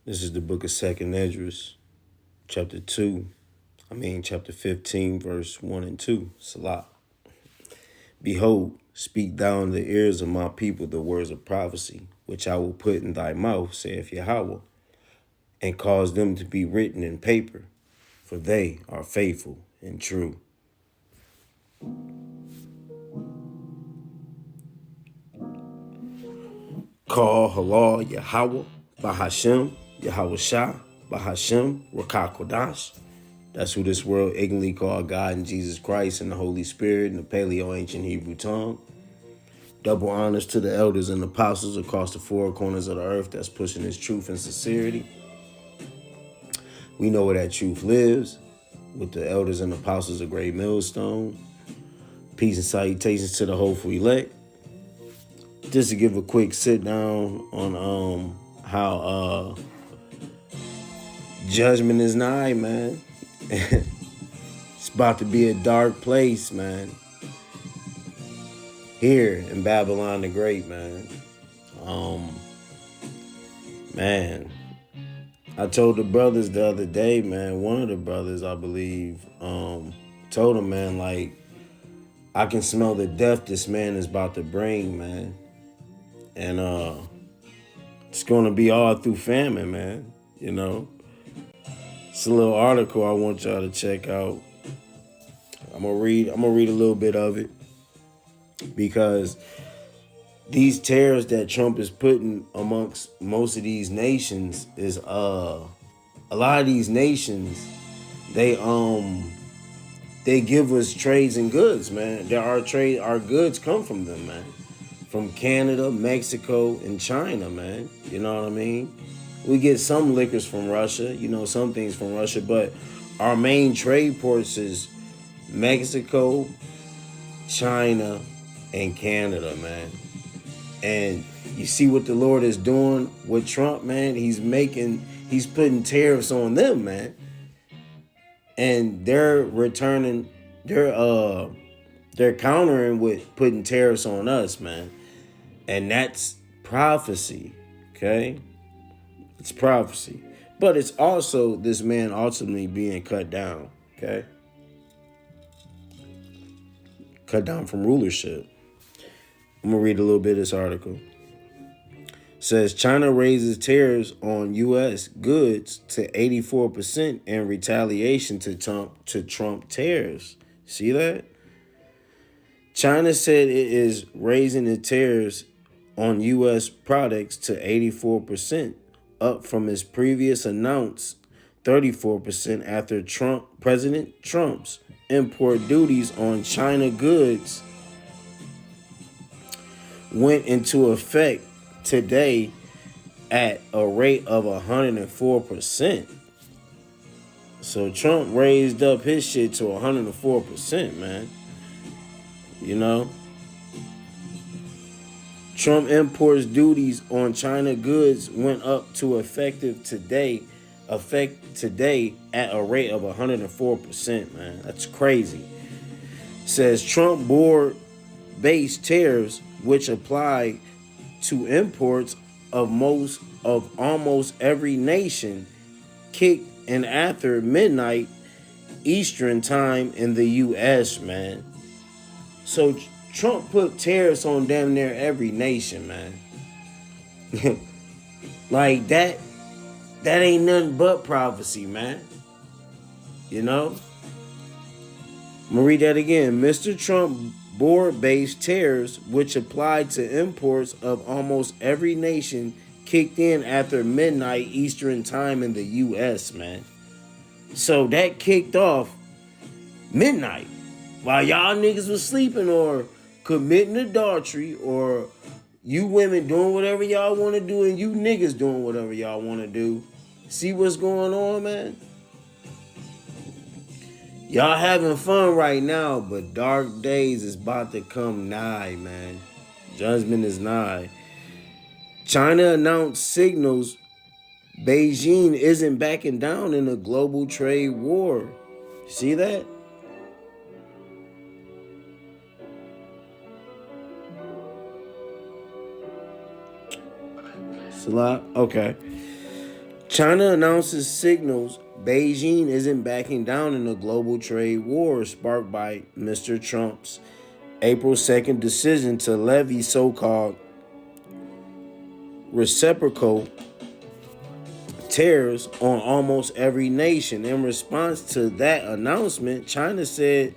This is the book of Second Esdras, chapter 15, verse 1 and 2. Salah. Behold, speak thou in the ears of my people the words of prophecy, which I will put in thy mouth, saith Yahweh, and cause them to be written in paper, for they are faithful and true. Call halal Yahweh, Bahashem, Yahweh Shah, Bahashem, Rakakodash. That's who this world ignorantly call God and Jesus Christ and the Holy Spirit in the Paleo-Ancient Hebrew tongue. Double honors to the elders and apostles across the four corners of the earth that's pushing this truth and sincerity. We know where that truth lives, with the elders and apostles of Great Millstone. Peace and salutations to the hopeful elect. Just to give a quick sit down on how judgment is nigh, man. It's about to be a dark place, man. Here in Babylon the Great, man. Man, I told the brothers the other day, man, one of the brothers, I believe, told him, man, like, I can smell the death this man is about to bring, man. And it's gonna be all through famine, man. You know? It's a little article I want y'all to check out. I'm gonna read a little bit of it, because these tariffs that Trump is putting amongst most of these nations is a lot of these nations, they give us trades and goods, man. Our goods come from them, man. From Canada, Mexico, and China, man. You know what I mean? We get some liquors from Russia, you know, some things from Russia, but our main trade ports is Mexico, China, and Canada, man. And you see what the Lord is doing with Trump, man. He's putting tariffs on them, man. And they're countering with putting tariffs on us, man. And that's prophecy, okay? It's prophecy. But it's also this man ultimately being cut down, okay? Cut down from rulership. I'm going to read a little bit of this article. It says, China raises tariffs on U.S. goods to 84% in retaliation to Trump tariffs. See that? China said it is raising the tariffs on U.S. products to 84%, up from its previous announced 34% after President Trump's import duties on China goods went into effect today at a rate of 104%. So Trump raised up his shit to 104%, man. You know? Trump imports duties on China goods went up to effect today at a rate of 104%, man. That's crazy. It says Trump board-based tariffs, which apply to imports of almost every nation, kicked in after midnight Eastern time in the U.S., man. So Trump put tariffs on damn near every nation, man. Like that ain't nothing but prophecy, man. You know? I'm gonna read that again. Mr. Trump board-based tariffs, which applied to imports of almost every nation, kicked in after midnight Eastern time in the U.S., man. So that kicked off midnight while y'all niggas was sleeping or committing adultery, or you women doing whatever y'all want to do and you niggas doing whatever y'all want to do. See what's going on, man? Y'all having fun right now, but dark days is about to come nigh, man. Judgment is nigh. China announced signals Beijing isn't backing down in a global trade war. See that? Salah? Okay. China announces signals Beijing isn't backing down in the global trade war sparked by Mr. Trump's April 2nd decision to levy so-called reciprocal tariffs on almost every nation. In response to that announcement, China said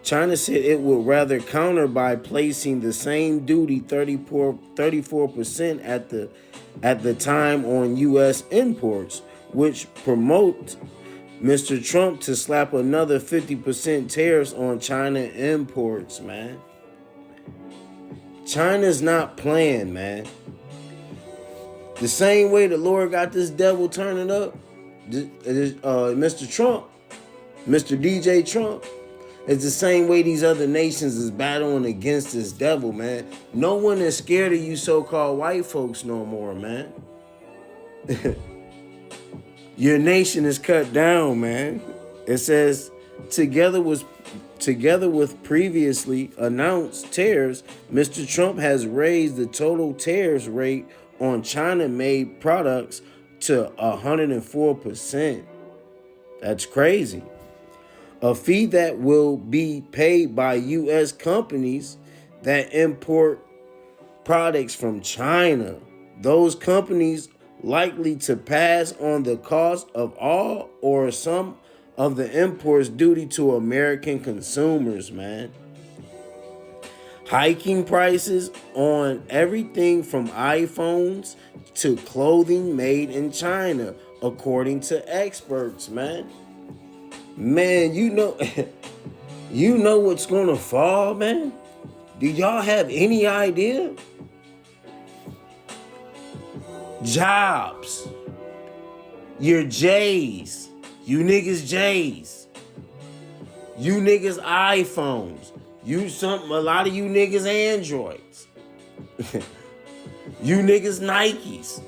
it would rather counter by placing the same duty 34% at the time on US imports, which promotes Mr. Trump to slap another 50% tariffs on China imports, man. China's not playing, man. The same way the Lord got this devil turning up, Mr. Trump, Mr. DJ Trump, it's the same way these other nations is battling against this devil, man. No one is scared of you so-called white folks no more, man. Your nation is cut down, man. It says, together with previously announced tariffs, Mr. Trump has raised the total tariffs rate on China-made products to 104%. That's crazy. A fee that will be paid by U.S. companies that import products from China. Those companies likely to pass on the cost of all or some of the imports duty to American consumers, man. Hiking prices on everything from iPhones to clothing made in China, according to experts, man. Man, you know what's gonna fall, man? Do y'all have any idea? Jobs. Your J's. You niggas J's. You niggas iPhones. A lot of you niggas Androids. You niggas Nikes.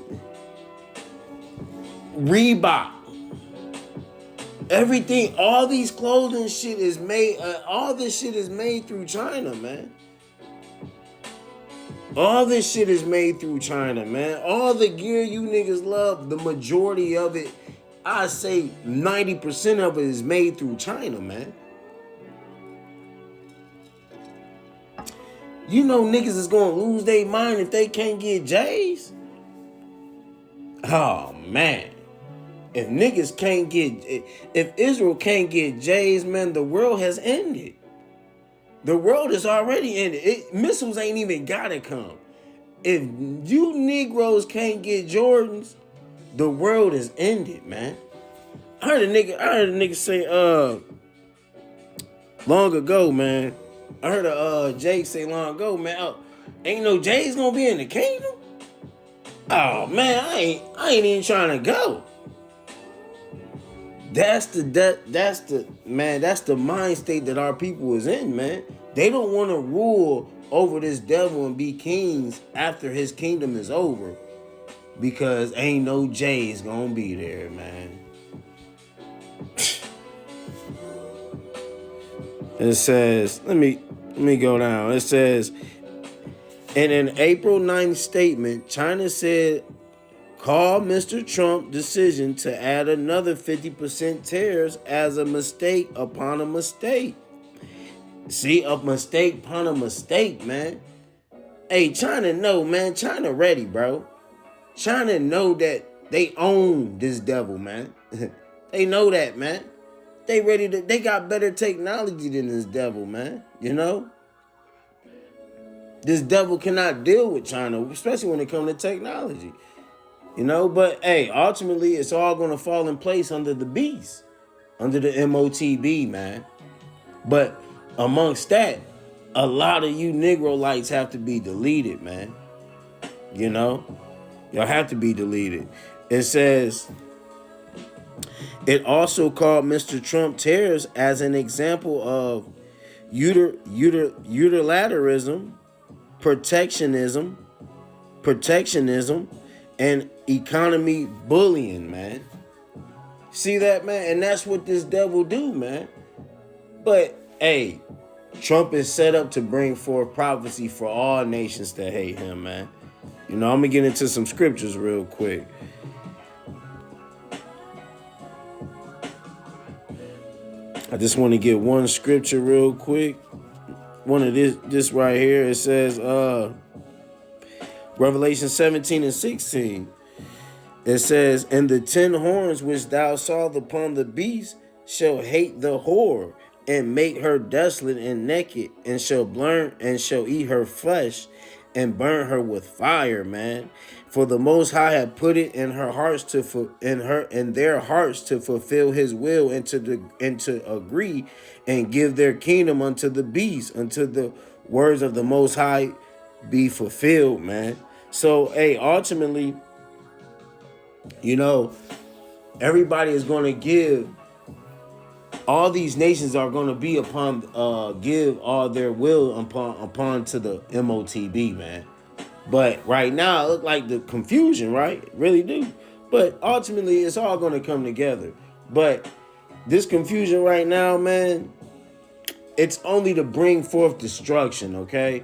Reebok. Everything, all these clothing shit is made, all this shit is made through China, man. All this shit is made through China, man. All the gear you niggas love, the majority of it, I say 90% of it is made through China, man. You know niggas is gonna lose their mind if they can't get J's. Oh, man. If niggas can't get, if Israel can't get J's, man, the world has ended. The world is already ended. Missiles ain't even gotta come. If you Negroes can't get Jordans, the world is ended, man. I heard a nigga say, long ago, man. I heard a Jake say long ago, man, ain't no J's gonna be in the kingdom? Oh, man, I ain't even trying to go. That's the mind state that our people is in, man. They don't want to rule over this devil and be kings after his kingdom is over, because ain't no J's gonna be there, man. It says, let me go down. It says, in an April 9th statement, China said, call Mr. Trump's decision to add another 50% tariffs as a mistake upon a mistake. See, a mistake upon a mistake, man. Hey, China know, man. China ready, bro. China know that they own this devil, man. They know that, man. They ready to, they got better technology than this devil, man. You know? This devil cannot deal with China, especially when it comes to technology. You know, but hey, ultimately it's all gonna fall in place under the beast, under the MOTB, man. But amongst that, a lot of you Negro lights have to be deleted, man. You know, y'all have to be deleted. It says, it also called Mr. Trump tariffs as an example of unilateralism, protectionism, and economy bullying, man. See that, man? And that's what this devil do, man. But, hey, Trump is set up to bring forth prophecy for all nations that hate him, man. You know, I'm going to get into some scriptures real quick. I just want to get one scripture real quick. One of this right here. It says Revelation 17 and 16. It says, and the 10 horns which thou sawest upon the beast shall hate the whore, and make her desolate and naked, and shall burn and shall eat her flesh, and burn her with fire, man. For the Most High had put it in her hearts in their hearts to fulfill His will, and to agree and give their kingdom unto the beast, unto the words of the Most High be fulfilled, man. So, hey, ultimately, you know, everybody is going to give. All these nations are going to be give all their will upon to the MOTB, man. But right now, it look like the confusion, right? It really do. But ultimately, it's all going to come together. But this confusion right now, man, it's only to bring forth destruction, okay?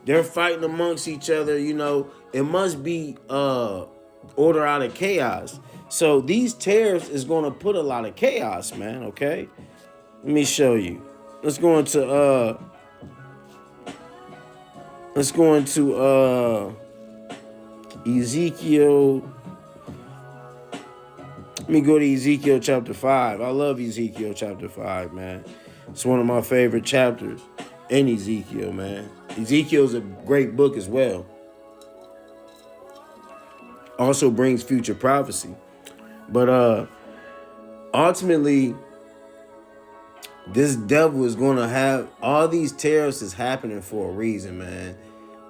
They're fighting amongst each other, you know. It must be order out of chaos. So these tariffs is going to put a lot of chaos, man, okay? Let me show you. Let's go into Ezekiel. Let me go to Ezekiel chapter 5. I love Ezekiel chapter 5, man. It's one of my favorite chapters in Ezekiel, man. Ezekiel's a great book as well. Also brings future prophecy. But ultimately, this devil is going to have all these tariffs is happening for a reason, man.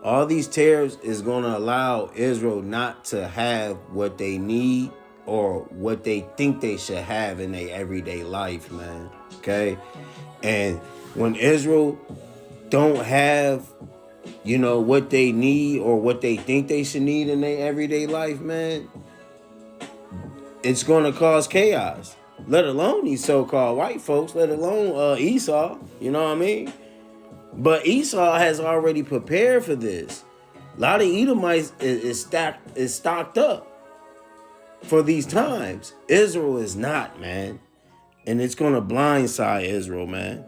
All these tariffs is going to allow Israel not to have what they need or what they think they should have in their everyday life, man. Okay? And when Israel don't have, you know, what they need or what they think they should need in their everyday life, man, it's going to cause chaos. Let alone these so-called white folks, let alone Esau, you know what I mean? But Esau has already prepared for this. A lot of Edomites is stocked up for these times. Israel is not, man. And it's going to blindside Israel, man.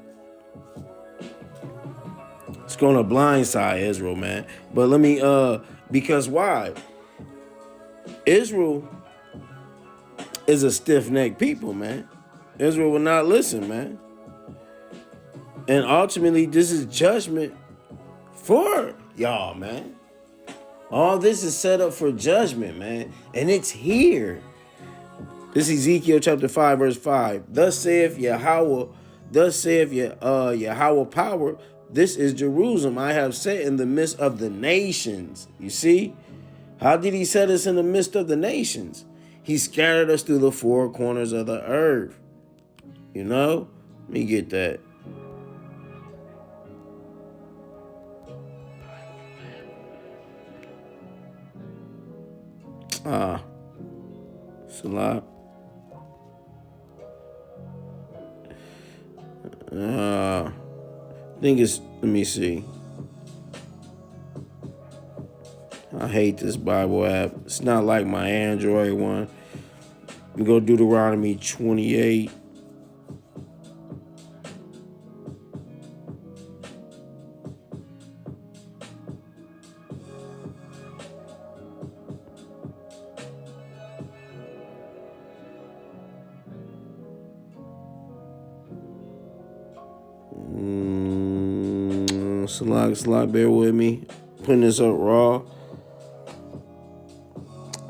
It's going to blindside Israel, man. But let me, because why? Israel is a stiff-necked people, man. Israel will not listen, man. And ultimately, this is judgment for y'all, man. All this is set up for judgment, man. And it's here. This is Ezekiel chapter 5, verse 5. Thus saith Yahweh power, this is Jerusalem I have set in the midst of the nations. You see? How did he set us in the midst of the nations? He scattered us through the four corners of the earth. You know? Let me get that. It's a lot. I think it's, let me see. I hate this Bible app. It's not like my Android one. We go Deuteronomy 28. Slide, bear with me. Putting this up raw.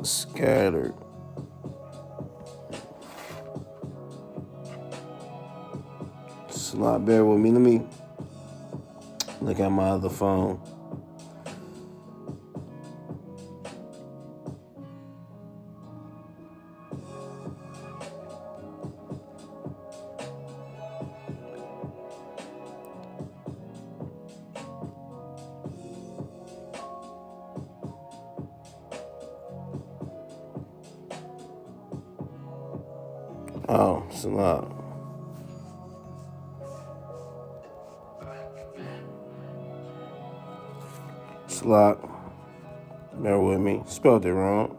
Scattered. Slide, bear with me. Let me look at my other phone. Oh, it's a lot. Slot. Bear with me. Spelled it wrong.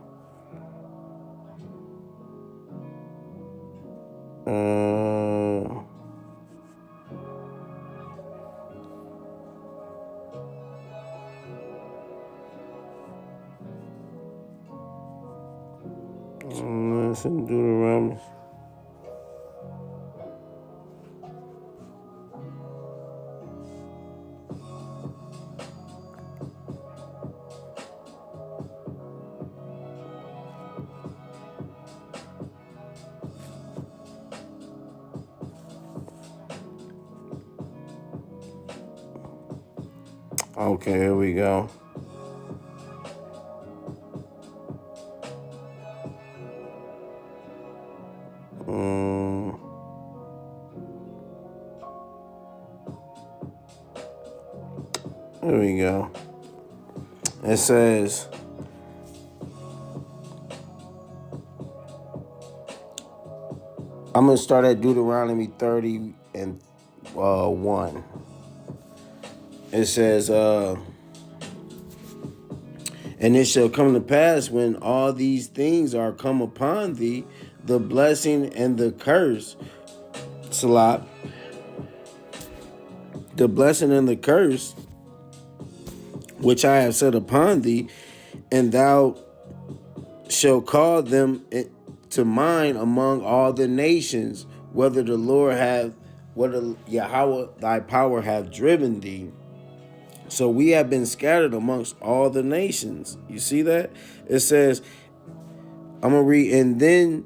Listen, Deuteronomy. Okay, here we go. Here we go. It says, I'm going to start at Deuteronomy 30 and 1. It says, and it shall come to pass when all these things are come upon thee, the blessing and the curse, Salat, the blessing and the curse, which I have set upon thee, and thou shalt call them to mind among all the nations, whether the Lord have, whether Yahweh thy power have driven thee. So we have been scattered amongst all the nations. You see that? It says, I'm going to read, and then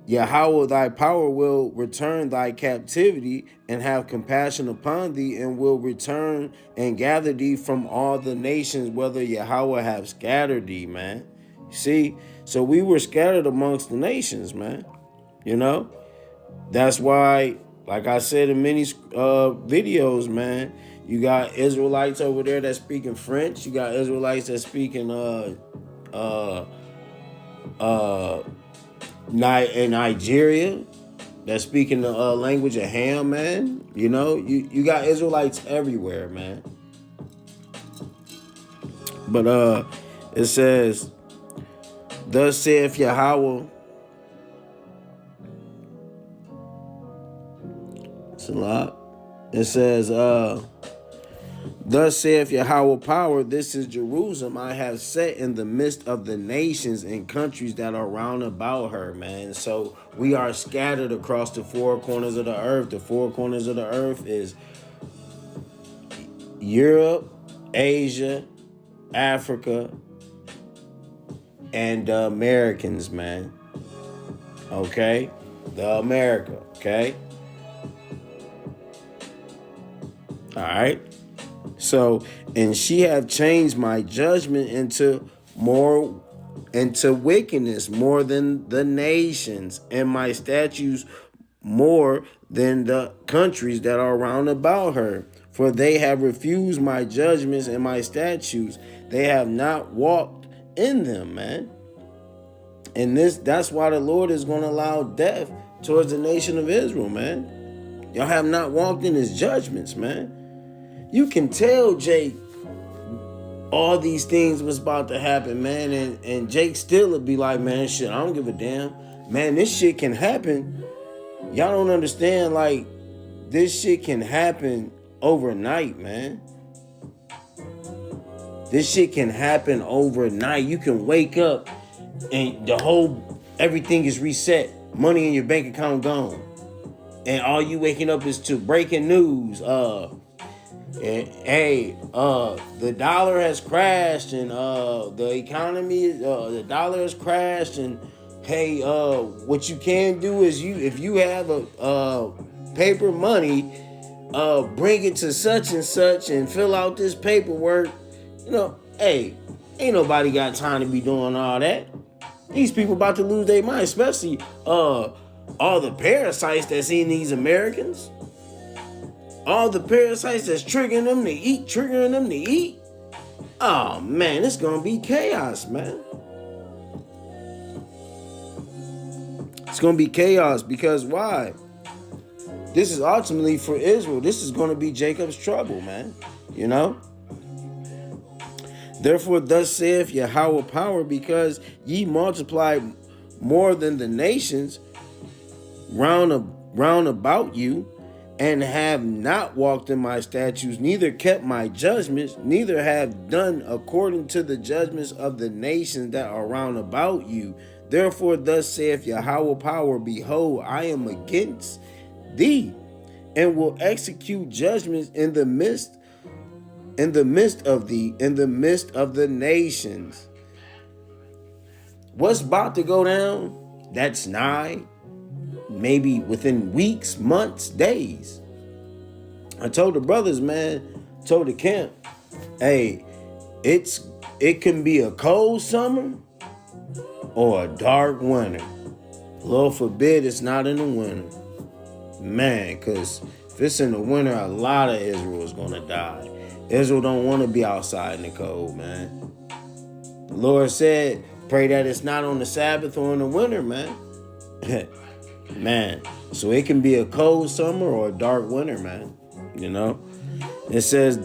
Yahweh thy power will return thy captivity and have compassion upon thee, and will return and gather thee from all the nations, whether Yahweh have scattered thee, man. You see? So we were scattered amongst the nations, man. You know? That's why, like I said in many videos, man, you got Israelites over there that's speaking French. You got Israelites that's speaking in Nigeria, that's speaking the language of Ham, man. You know, you got Israelites everywhere, man. But it says, thus saith Yahweh, Salah. It says, thus saith Yahweh power, this is Jerusalem I have set in the midst of the nations and countries that are round about her, man. So we are scattered across the four corners of the earth. The four corners of the earth is Europe, Asia, Africa, and the Americans, man. Okay? The America, okay? All right? So, and she have changed my judgment into wickedness more than the nations, and my statutes more than the countries that are round about her. For they have refused my judgments and my statutes. They have not walked in them, man. And that's why the Lord is going to allow death towards the nation of Israel, man. Y'all have not walked in his judgments, man. You can tell Jake all these things was about to happen, man. And Jake still would be like, man, shit, I don't give a damn. Man, this shit can happen. Y'all don't understand, like, this shit can happen overnight, man. This shit can happen overnight. You can wake up and everything is reset. Money in your bank account gone. And all you waking up is to breaking news. The dollar has crashed, and the economy, the dollar has crashed, and hey, what you can do is if you have a paper money, bring it to such and such and fill out this paperwork. You know, hey, ain't nobody got time to be doing all that. These people about to lose their mind, especially all the parasites that's in these Americans. All the parasites that's triggering them to eat. Oh, man, it's going to be chaos, man. It's going to be chaos because why? This is ultimately for Israel. This is going to be Jacob's trouble, man. You know? Therefore, thus saith Yahweh power, because ye multiply more than the nations round about you, and have not walked in my statutes, neither kept my judgments, neither have done according to the judgments of the nations that are round about you. Therefore, thus saith Yahweh power, behold, I am against thee, and will execute judgments in the midst of thee, in the midst of the nations. What's about to go down? That's nigh, maybe within weeks, months, days. I told the brothers, man, told the camp, hey, it can be a cold summer or a dark winter. Lord forbid it's not in the winter. Man, because if it's in the winter, a lot of Israel is going to die. Israel don't want to be outside in the cold, man. The Lord said, pray that it's not on the Sabbath or in the winter, man. Man, so it can be a cold summer or a dark winter, man. You know, it says,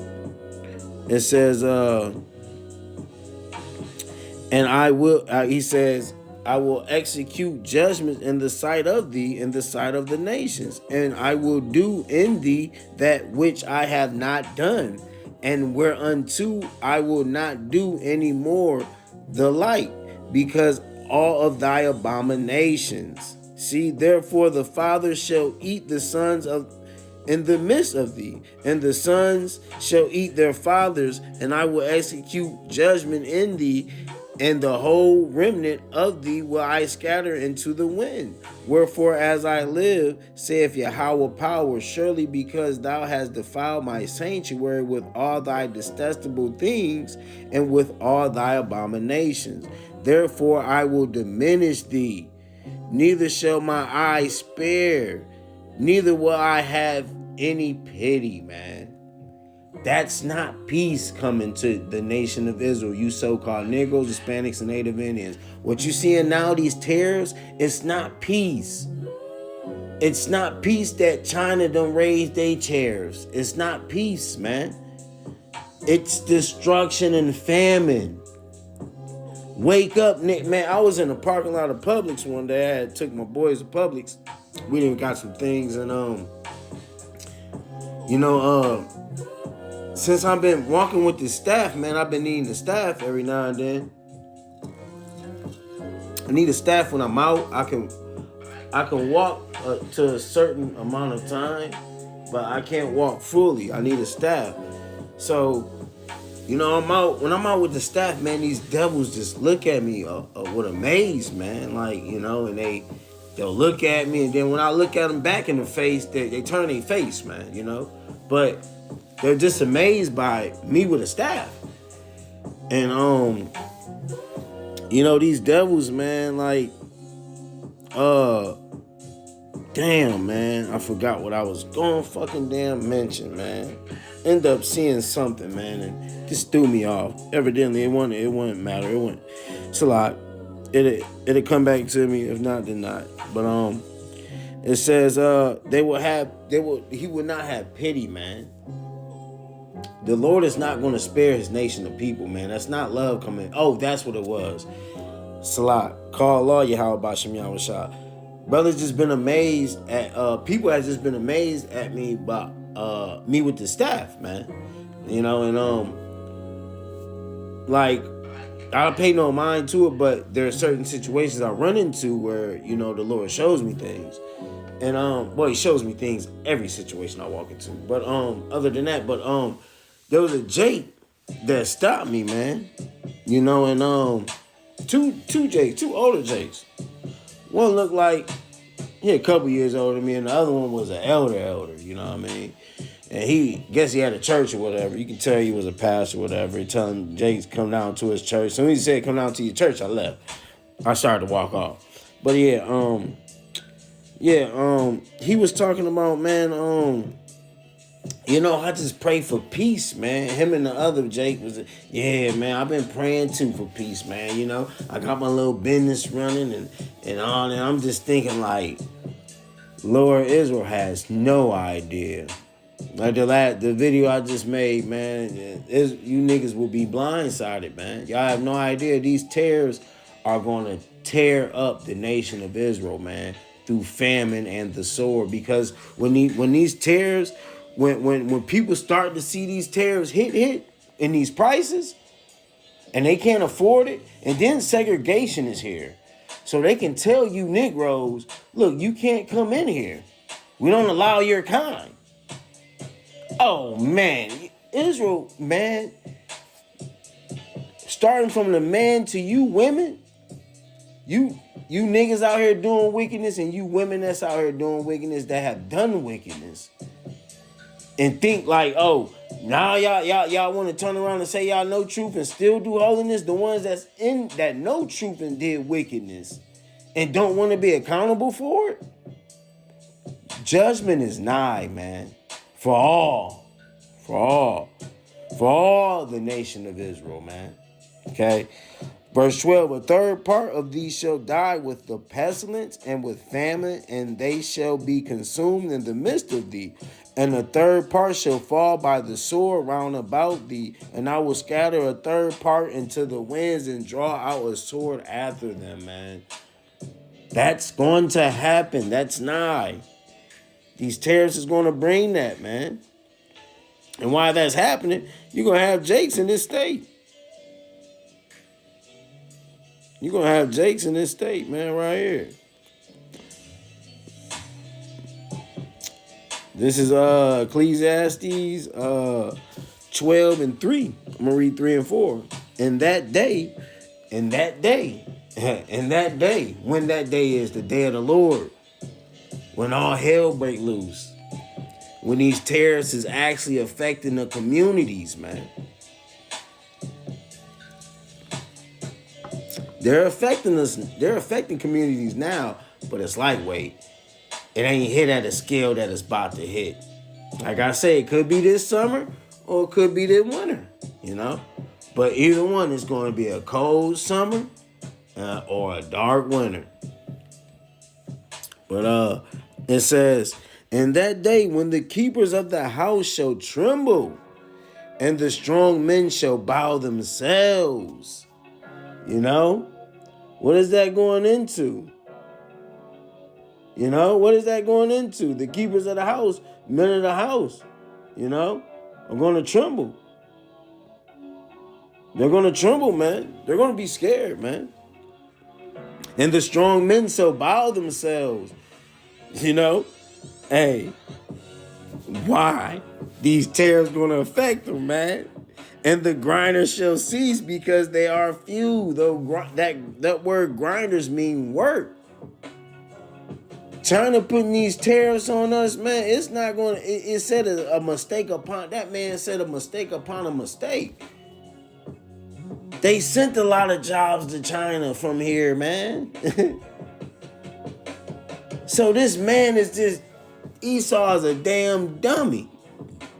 and I will, he says, I will execute judgments in the sight of thee, in the sight of the nations, and I will do in thee that which I have not done, and whereunto I will not do any more the like, because all of thy abominations. See, therefore the fathers shall eat the sons of in the midst of thee, and the sons shall eat their fathers, and I will execute judgment in thee, and the whole remnant of thee will I scatter into the wind. Wherefore, as I live, saith Yahweh power, surely because thou hast defiled my sanctuary with all thy detestable things, and with all thy abominations. Therefore I will diminish thee, neither shall my eye spare, neither will I have any pity, man. That's not peace coming to the nation of Israel, you so-called Negroes, Hispanics, and Native Indians. What you seeing now, these tariffs, it's not peace. It's not peace that China done raised their tariffs. It's not peace, man. It's destruction and famine. Wake up, Nick, man. I was in the parking lot of Publix one day. I took my boys to Publix. We done got some things, and since I've been walking with the staff, man, I've been needing the staff every now and then. I need a staff when I'm out. I can walk to a certain amount of time, but I can't walk fully. I need a staff. So, you know, when I'm out with the staff, man, these devils just look at me with amaze, man. Like, you know, and they'll look at me, and then when I look at them back in the face, they turn their face, man, you know. But they're just amazed by me with a staff. And you know, these devils, man, like damn, man, I forgot what I was going fucking damn mention, man. End up seeing something, man, and just threw me off. Evidently it wouldn't matter. It's a lot. It'll come back to me. If not, then not. But it says he would not have pity, man. The Lord is not going to spare his nation of people, man. That's not love coming. Oh, that's what it was. Salat. Call law Yahweh Bashem Yahweh. Brothers just been amazed at people has just been amazed at me by me with the staff, man. You know, and like I don't pay no mind to it, but there are certain situations I run into where, you know, the Lord shows me things. And well, he shows me things every situation I walk into. But other than that, there was a Jake that stopped me, man. You know, and two older Jakes. One looked like he a couple years older than me, and the other one was an elder, you know what I mean? And he had a church or whatever. You can tell he was a pastor or whatever. He telling Jake to come down to his church. So when he said come down to your church, I left. I started to walk off. But he was talking about, man, you know, I just pray for peace, man. Him and the other Jake was, man, I've been praying too for peace, man. You know, I got my little business running and all, and I'm just thinking like, Lord, Israel has no idea. Like the video I just made, man, you niggas will be blindsided, man. Y'all have no idea. These tears are going to tear up the nation of Israel, man, through famine and the sword. Because when these tears, when people start to see these tariffs hit in these prices, and they can't afford it, and then segregation is here. So they can tell you Negroes, look, you can't come in here. We don't allow your kind. Oh, man. Israel, man, starting from the man to you women, you niggas out here doing wickedness, and you women that's out here doing wickedness that have done wickedness, and think like, oh, now y'all want to turn around and say y'all know truth and still do holiness. The ones that's in that know truth and did wickedness and don't want to be accountable for it. Judgment is nigh, man, for all the nation of Israel, man. Okay. Verse 12, a third part of these shall die with the pestilence and with famine, and they shall be consumed in the midst of thee. And a third part shall fall by the sword round about thee, and I will scatter a third part into the winds and draw out a sword after them, man. That's going to happen. That's nigh. These terrorists is going to bring that, man. And while that's happening, you're going to have Jakes in this state. You're going to have Jakes in this state, man, right here. This is Ecclesiastes 12 and 3. I'm going to read 3 and 4. In that day, when that day is the day of the Lord, when all hell break loose, when these terrorists is actually affecting the communities, man. They're affecting us. They're affecting communities now, but it's lightweight. It ain't hit at a scale that it's about to hit. Like I say, it could be this summer or it could be this winter, you know? But either one is going to be a cold summer or a dark winter. But it says, in that day when the keepers of the house shall tremble and the strong men shall bow themselves. You know? What is that going into? You know, what is that going into? The keepers of the house, men of the house, you know, are going to tremble. They're going to tremble, man. They're going to be scared, man. And the strong men shall bow themselves. You know, hey, why? These terrors going to affect them, man. And the grinders shall cease because they are few. That word grinders mean work. Trying to put these tariffs on us, man, it's not going to, it said a mistake upon, that man said a mistake upon a mistake. They sent a lot of jobs to China from here, man. So this man is just, Esau is a damn dummy.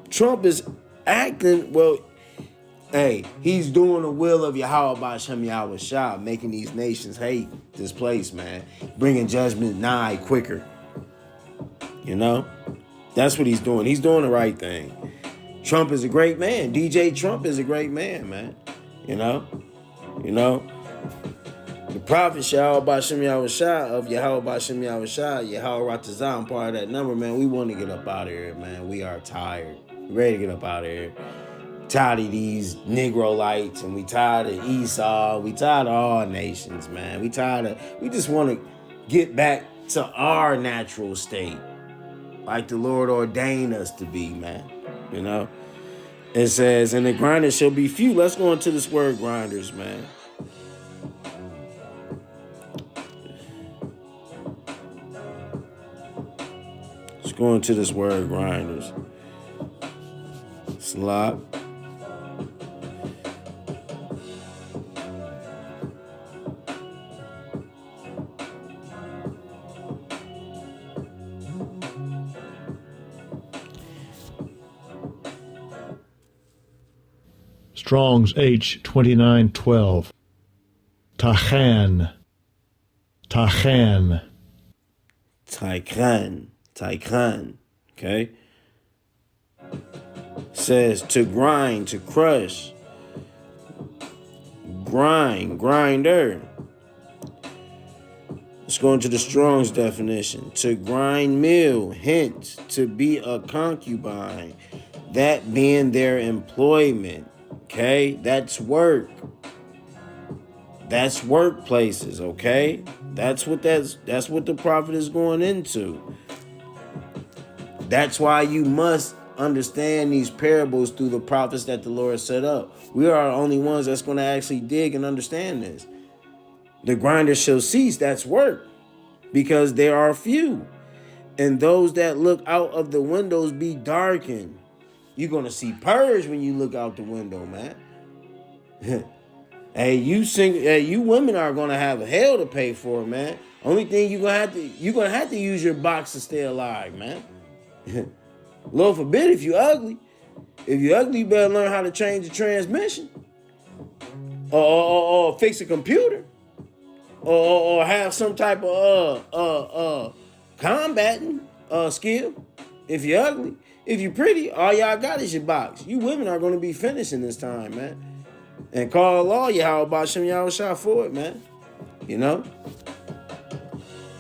Trump is acting, well, hey, he's doing the will of Yahweh B'Shem Yahweh Shah, making these nations hate this place, man. Bringing judgment nigh quicker. You know? That's what he's doing. He's doing the right thing. Trump is a great man. DJ Trump is a great man, man. You know? You know? The prophet Yahweh B'Shem Yahweh Shah of Yahweh B'Shem Yahweh Shah, Yahweh Ratazah, I'm part of that number, man. We want to get up out of here, man. We are tired. We're ready to get up out of here. Tired of these Negro lights, and we tired of Esau. We tired of all nations, man. We just want to get back to our natural state, like the Lord ordained us to be, man. You know? It says, and the grinders shall be few. Let's go into this word grinders, man. Let's go into this word grinders. Slop. Strong's H 2912. Tachan. Taikan. Okay. Says to grind, to crush. Grinder. Let's go into the Strong's definition. To grind meal, hence to be a concubine. That being their employment. Okay, that's work. That's workplaces, okay? That's what the prophet is going into. That's why you must understand these parables through the prophets that the Lord set up. We are the only ones that's going to actually dig and understand this. The grinder shall cease, that's work, because there are few. And those that look out of the windows be darkened. You're going to see purge when you look out the window, man. Hey, you women are going to have hell to pay for, man. Only thing you're going to have to use your box to stay alive, man. Lord forbid if you ugly. If you ugly, you better learn how to change the transmission. Or fix a computer. Or have some type of combating skill. If you're ugly. If you're pretty, all y'all got is your box. You women are going to be finishing this time, man. And call Allah Yahweh Shem Yahushua for it, man. You know?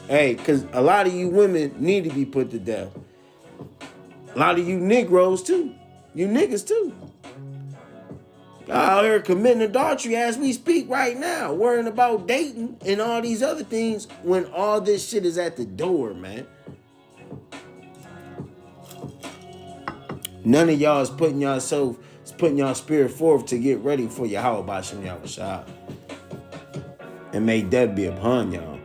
Hey, because a lot of you women need to be put to death. A lot of you Negroes, too. You niggas, too. Out here committing adultery as we speak right now. Worrying about dating and all these other things when all this shit is at the door, man. None of y'all is putting your spirit forth to get ready for Yahweh B'Shem Yahushua. And may death be upon y'all.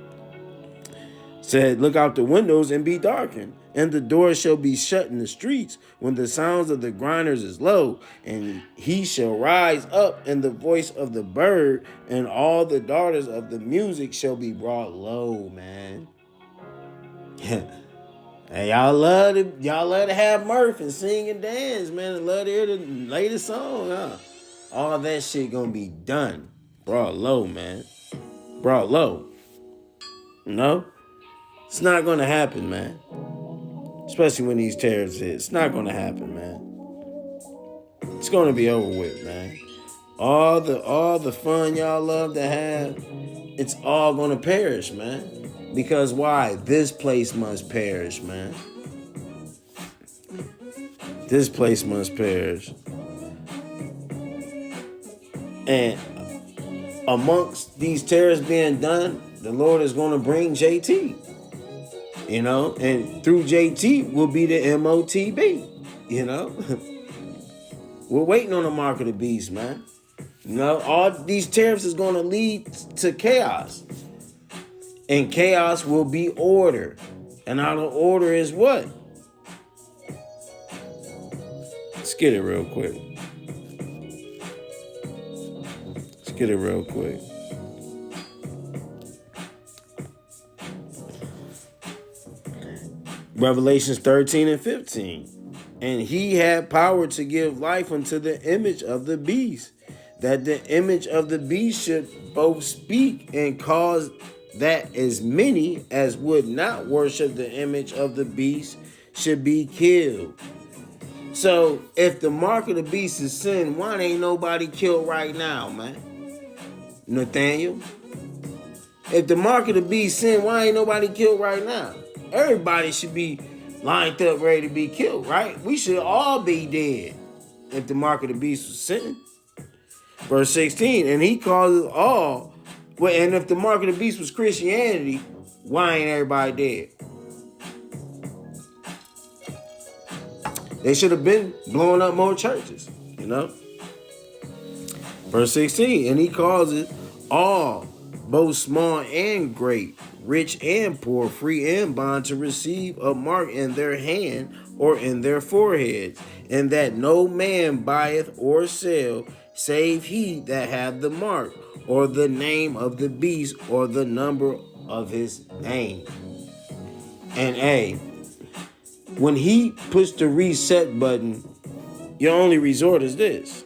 Said, look out the windows and be darkened, and the doors shall be shut in the streets when the sounds of the grinders is low, and he shall rise up in the voice of the bird, and all the daughters of the music shall be brought low, man. Hey, y'all love to have mirth and sing and dance, man, and love to hear the latest song, huh? All that shit gonna be done. Brought low, man. Brought low. You know? It's not gonna happen, man. Especially when these terrorists hit. It's not gonna happen, man. It's gonna be over with, man. All the fun y'all love to have, it's all gonna perish, man. Because why? This place must perish, man. This place must perish. And amongst these terrorists being done, the Lord is going to bring JT. You know, and through JT will be the MOTB. You know, we're waiting on the mark of the beast, man. You know, all these terrorists is going to lead to chaos. And chaos will be order. And out of order is what? Let's get it real quick. Let's get it real quick. Revelations 13 and 15. And he had power to give life unto the image of the beast, that the image of the beast should both speak and cause that as many as would not worship the image of the beast should be killed. So if the mark of the beast is sin, why ain't nobody killed right now, man? Nathaniel? If the mark of the beast sin, why ain't nobody killed right now? Everybody should be lined up ready to be killed, right? We should all be dead if the mark of the beast was sin. Verse 16, and he causes all. Well, and if the mark of the beast was Christianity, why ain't everybody dead? They should have been blowing up more churches, you know? Verse 16, and he causes all, both small and great, rich and poor, free and bond, to receive a mark in their hand or in their foreheads, and that no man buyeth or sell, save he that hath the mark, or the name of the beast, or the number of his name. And hey, when he puts the reset button, your only resort is this.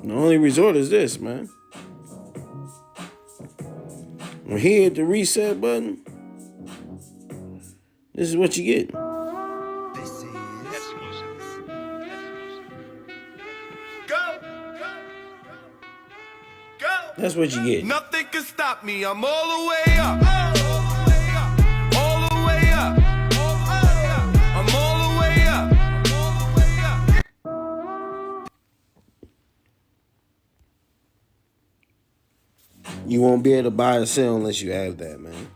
The only resort is this, man. When he hit the reset button, this is what you get. That's what you get. Nothing can stop me. I'm all the way up. All You won't be able to buy or sell unless you have that, man.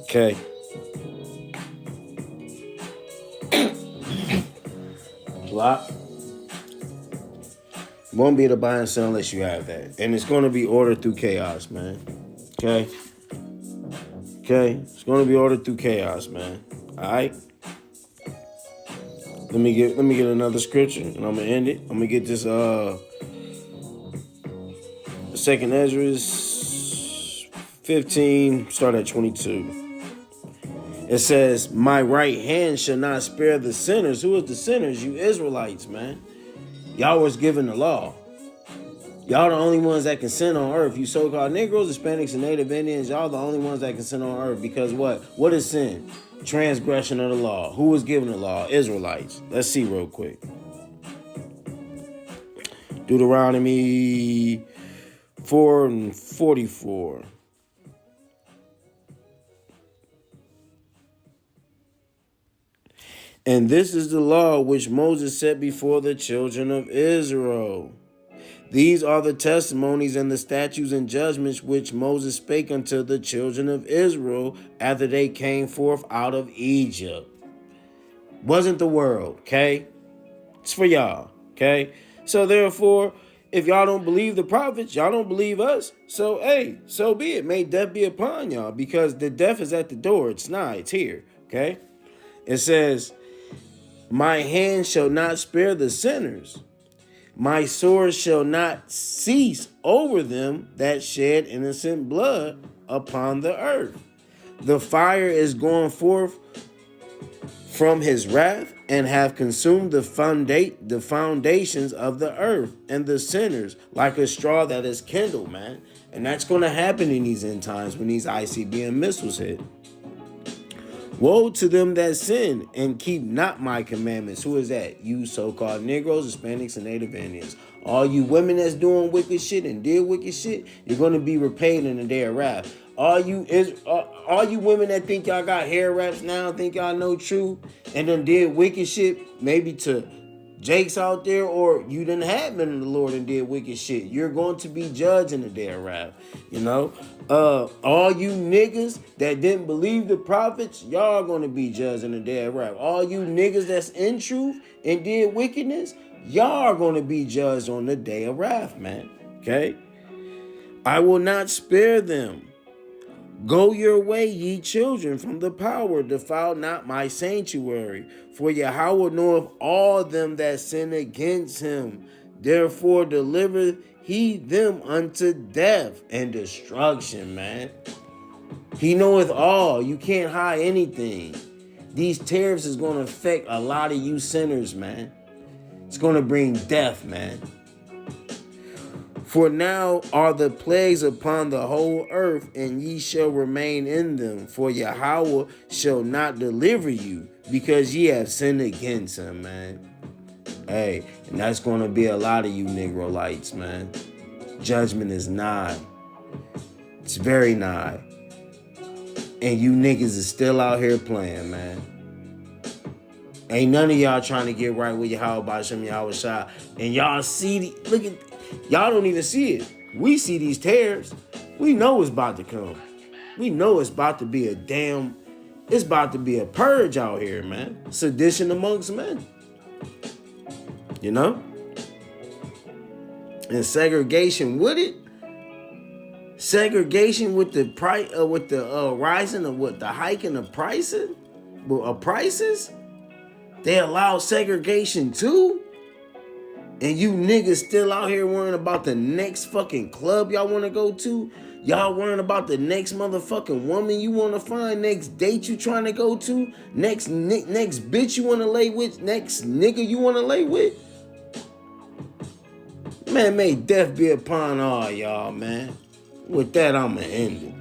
Okay. Block. Won't be able to buy and sell unless you have that. And it's going to be ordered through chaos, man. Okay? Okay? It's going to be ordered through chaos, man. All right? Let me get another scripture, and I'm going to end it. I'm going to get this, 2nd Ezra 15, start at 22. It says, my right hand shall not spare the sinners. Who is the sinners? You Israelites, man. Y'all was given the law. Y'all the only ones that can sin on earth. You so-called Negroes, Hispanics, and Native Indians, y'all the only ones that can sin on earth. Because what? What is sin? Transgression of the law. Who was given the law? Israelites. Let's see real quick. Deuteronomy 4:44. And this is the law which Moses set before the children of Israel. These are the testimonies and the statutes and judgments which Moses spake unto the children of Israel after they came forth out of Egypt. Wasn't the world, okay? It's for y'all, okay? So therefore, if y'all don't believe the prophets, y'all don't believe us. So, hey, so be it. May death be upon y'all, because the death is at the door. It's nigh. It's here, okay? It says, my hand shall not spare the sinners. My sword shall not cease over them that shed innocent blood upon the earth. The fire is going forth from his wrath, and have consumed the foundations of the earth, and the sinners like a straw that is kindled, man. And that's going to happen in these end times when these ICBM missiles hit. Woe to them that sin and keep not my commandments. Who is that? You so-called Negroes, Hispanics, and Native Indians. All you women that's doing wicked shit and did wicked shit, you're going to be repaid in the day of wrath. All you women that think y'all got hair wraps now, think y'all know truth, and then did wicked shit, maybe to Jakes out there, or you didn't have been in the Lord and did wicked shit, you're going to be judged in the day of wrath. You know, all you niggas that didn't believe the prophets, y'all going to be judged in the day of wrath. All you niggas that's in truth and did wickedness, y'all are going to be judged on the day of wrath, man. Okay? I will not spare them. Go your way, ye children, from the power. Defile not my sanctuary. For Yahweh knoweth all them that sin against him. Therefore deliver he them unto death and destruction, man. He knoweth all. You can't hide anything. These tariffs is going to affect a lot of you sinners, man. It's going to bring death, man. For now are the plagues upon the whole earth, and ye shall remain in them. For Yahweh shall not deliver you, because ye have sinned against him, man. Hey, and that's going to be a lot of you Negroites, man. Judgment is nigh. It's very nigh. And you niggas is still out here playing, man. Ain't none of y'all trying to get right with Yahweh by Shem Yahweh Shah. And y'all see, look at, y'all don't even see it. We see these tears. We know it's about to come. We know it's about to be it's about to be a purge out here, man. Sedition amongst men. You know? And segregation with it. Segregation with the price, with the rising of what, the hiking of prices. They allow segregation too. And you niggas still out here worrying about the next fucking club y'all want to go to. Y'all worrying about the next motherfucking woman you want to find, next date you trying to go to, next bitch you want to lay with, next nigga you want to lay with. Man, may death be upon all y'all, man. With that, I'ma end it.